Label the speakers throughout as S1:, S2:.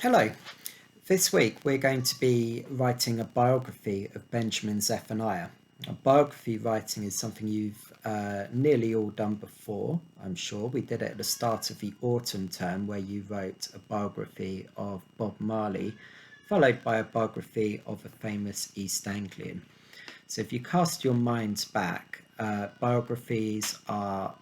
S1: Hello. This week we're going to be writing a biography of Benjamin Zephaniah. Biography writing is something you've nearly all done before, I'm sure. We did it at the start of the autumn term where you wrote a biography of Bob Marley, followed by a biography of a famous East Anglian. So if you cast your minds back, biographies are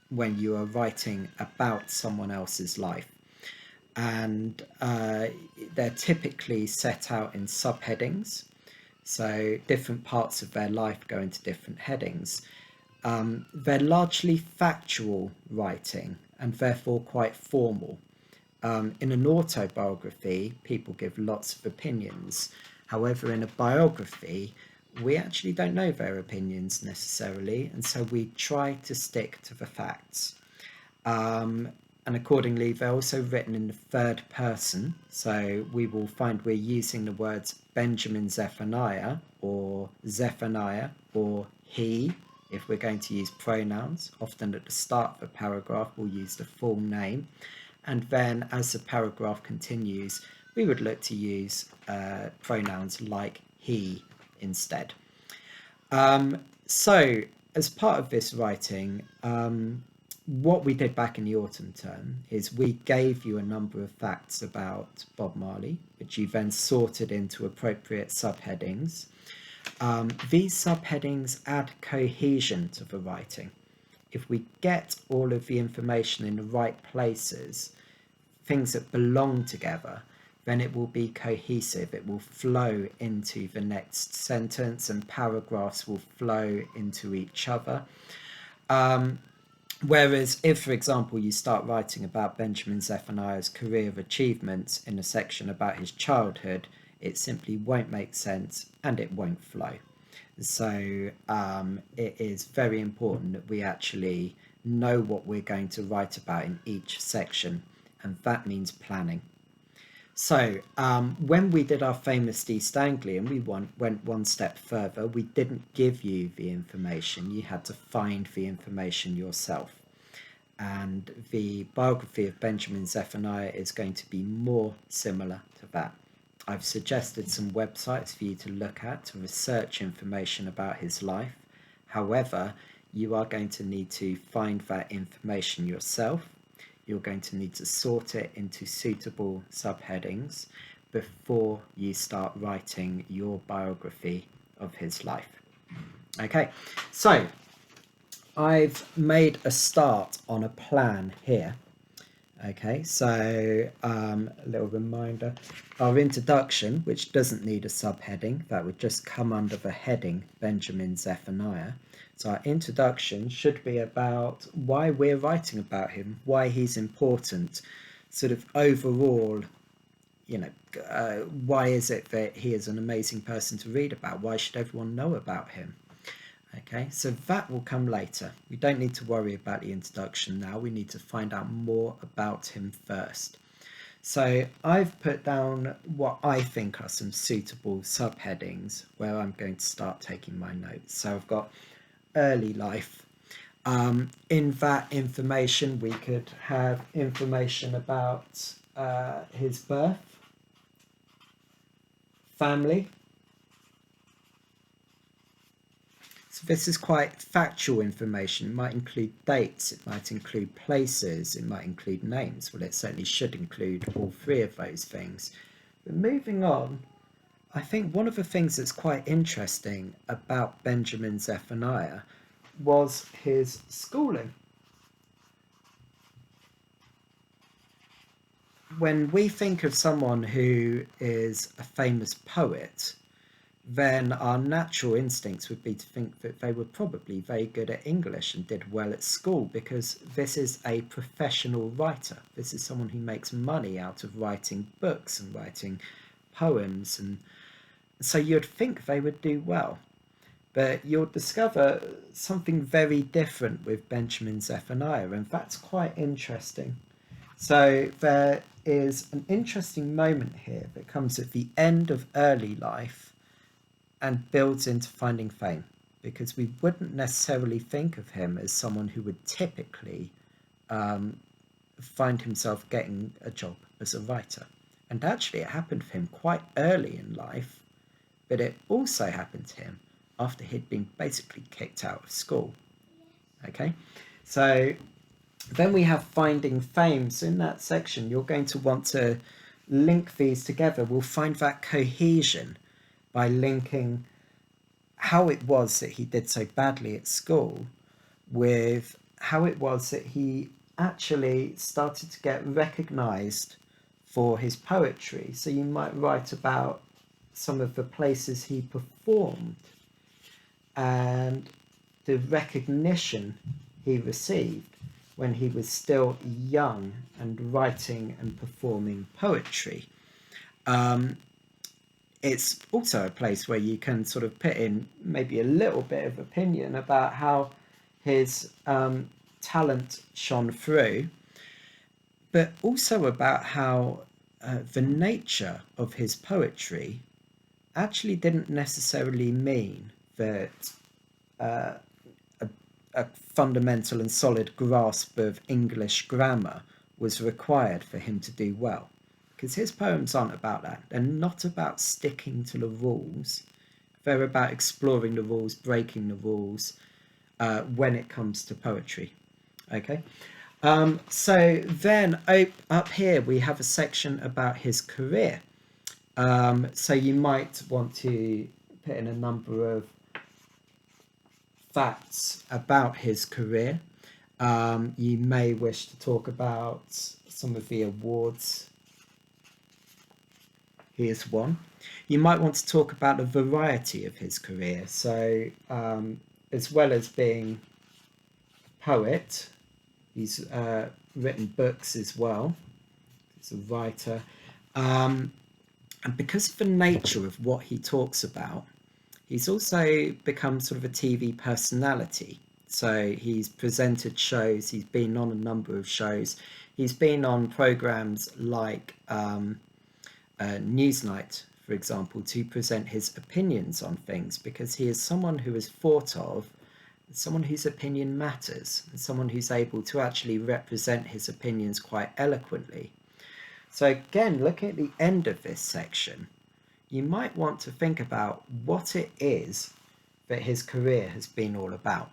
S1: when you are writing about someone else's life, and they're typically set out in subheadings. So different parts of their life go into different headings. They're largely factual writing and therefore quite formal. In an autobiography, people give lots of opinions. However, in a biography, we actually don't know their opinions necessarily, and so we try to stick to the facts. And accordingly, they're also written in the third person. So we will find we're using the words Benjamin Zephaniah or he, if we're going to use pronouns. Often at the start of a paragraph, we'll use the full name. And then as the paragraph continues, we would look to use pronouns like he instead. So as part of this writing, what we did back in the autumn term is we gave you a number of facts about Bob Marley, which you then sorted into appropriate subheadings. These subheadings add cohesion to the writing. If we get all of the information in the right places, things that belong together, then it will be cohesive. It will flow into the next sentence and paragraphs will flow into each other. Whereas if, for example, you start writing about Benjamin Zephaniah's career of achievements in a section about his childhood, it simply won't make sense and it won't flow. So it is very important that we actually know what we're going to write about in each section, and that means planning. So when we did our famous East Anglian, we went one step further. We didn't give you the information. You had to find the information yourself. And the biography of Benjamin Zephaniah is going to be more similar to that. I've suggested some websites for you to look at to research information about his life. However, you are going to need to find that information yourself. You're going to need to sort it into suitable subheadings before you start writing your biography of his life. Okay, so I've made a start on a plan here. Okay, so a little reminder, our introduction, which doesn't need a subheading, that would just come under the heading Benjamin Zephaniah. So our introduction should be about why we're writing about him, why he's important, sort of overall, why is it that he is an amazing person to read about? Why should everyone know about him? Okay, so that will come later. We don't need to worry about the introduction now. We need to find out more about him first. So I've put down what I think are some suitable subheadings where I'm going to start taking my notes. So I've got early life. In that information, we could have information about his birth, family. So this is quite factual information. It might include dates, it might include places, it might include names. Well, it certainly should include all three of those things. But moving on, I think one of the things that's quite interesting about Benjamin Zephaniah was his schooling. When we think of someone who is a famous poet, then our natural instincts would be to think that they were probably very good at English and did well at school, because this is a professional writer. This is someone who makes money out of writing books and writing poems, and so you'd think they would do well. But you'll discover something very different with Benjamin Zephaniah, and that's quite interesting. So there is an interesting moment here that comes at the end of early life and builds into finding fame, because we wouldn't necessarily think of him as someone who would typically find himself getting a job as a writer. And actually, it happened for him quite early in life, but it also happened to him after he'd been basically kicked out of school. Okay, so then we have finding fame. So in that section, you're going to want to link these together. We'll find that cohesion by linking how it was that he did so badly at school with how it was that he actually started to get recognized for his poetry. So you might write about some of the places he performed and the recognition he received when he was still young and writing and performing poetry. Um, it's also a place where you can sort of put in maybe a little bit of opinion about how his talent shone through, but also about how the nature of his poetry actually didn't necessarily mean that uh, a fundamental and solid grasp of English grammar was required for him to do well. Because his poems aren't about that. They're not about sticking to the rules. They're about exploring the rules, breaking the rules when it comes to poetry. Okay. So then up here we have a section about his career. So you might want to put in a number of facts about his career. You may wish to talk about some of the awards he has won. You might want to talk about the variety of his career. So, as well as being a poet, he's written books as well. He's a writer. And because of the nature of what he talks about, he's also become sort of a TV personality. So he's presented shows, he's been on a number of shows, he's been on programs like Newsnight, for example, to present his opinions on things because he is someone who is thought of as someone whose opinion matters and someone who's able to actually represent his opinions quite eloquently. So, again, looking at the end of this section, you might want to think about what it is that his career has been all about.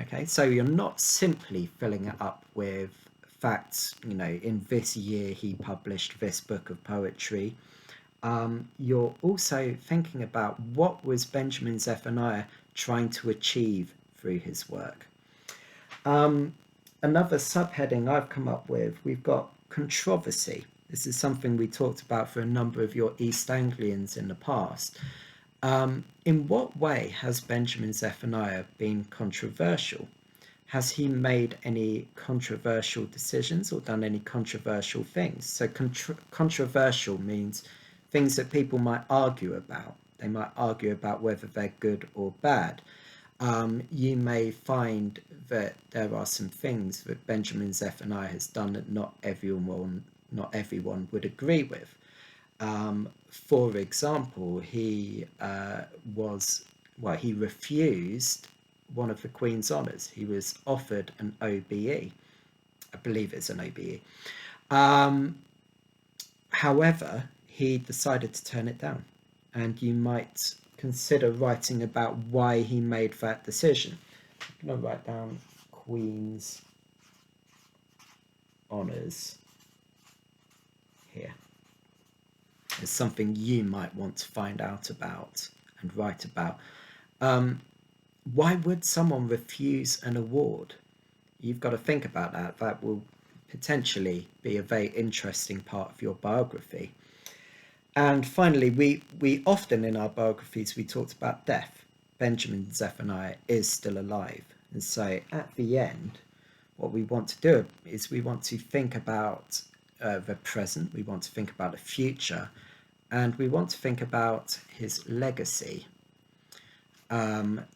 S1: Okay, so you're not simply filling it up with facts, in this year he published this book of poetry. You're also thinking about what was Benjamin Zephaniah trying to achieve through his work. Another subheading I've come up with, we've got controversy. This is something we talked about for a number of your East Anglians in the past. In what way has Benjamin Zephaniah been controversial? Has he made any controversial decisions or done any controversial things? So controversial means things that people might argue about. They might argue about whether they're good or bad. You may find that there are some things that Benjamin Zephaniah has done that not everyone would agree with. For example, he refused one of the Queen's honours. He was offered an OBE. I believe it's an OBE. However, he decided to turn it down. And you might consider writing about why he made that decision. I'm going to write down Queen's honours here. It's something you might want to find out about and write about. Why would someone refuse an award? You've got to think about that. That will potentially be a very interesting part of your biography. And finally, we often in our biographies, we talked about death. Benjamin Zephaniah is still alive. And so at the end, what we want to do is we want to think about the present, we want to think about the future, and we want to think about his legacy.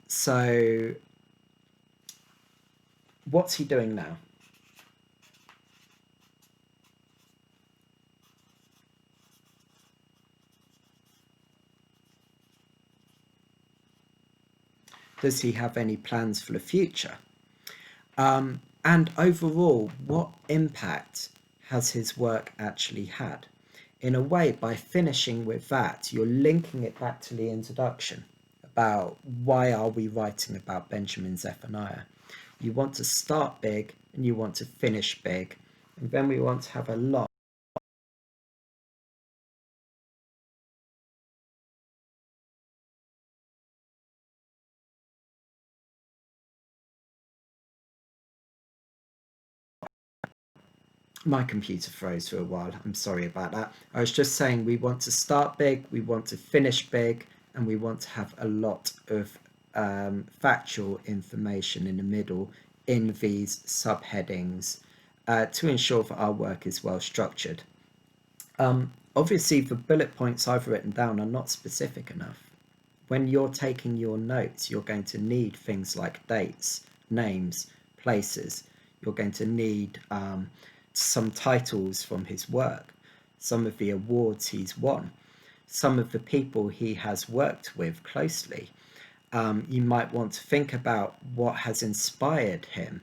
S1: So what's he doing now? Does he have any plans for the future? And overall, what impact has his work actually had? In a way, by finishing with that, you're linking it back to the introduction about why are we writing about Benjamin Zephaniah. You want to start big and you want to finish big, and then we want to have a lot. My computer froze for a while. I'm sorry about that. I was just saying we want to start big, we want to finish big, and we want to have a lot of factual information in the middle in these subheadings to ensure that our work is well structured. Obviously, the bullet points I've written down are not specific enough. When you're taking your notes, you're going to need things like dates, names, places. You're going to need some titles from his work, some of the awards he's won, some of the people he has worked with closely. You might want to think about what has inspired him.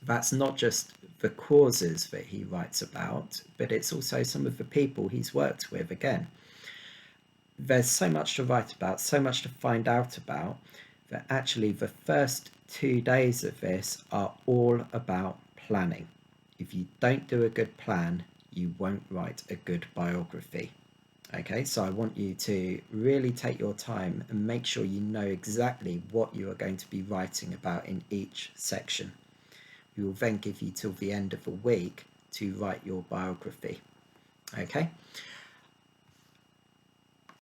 S1: That's not just the causes that he writes about, but it's also some of the people he's worked with again. There's so much to write about, so much to find out about, that actually the first 2 days of this are all about planning. If you don't do a good plan, you won't write a good biography. Okay, so I want you to really take your time and make sure you know exactly what you are going to be writing about in each section. We will then give you till the end of the week to write your biography. Okay,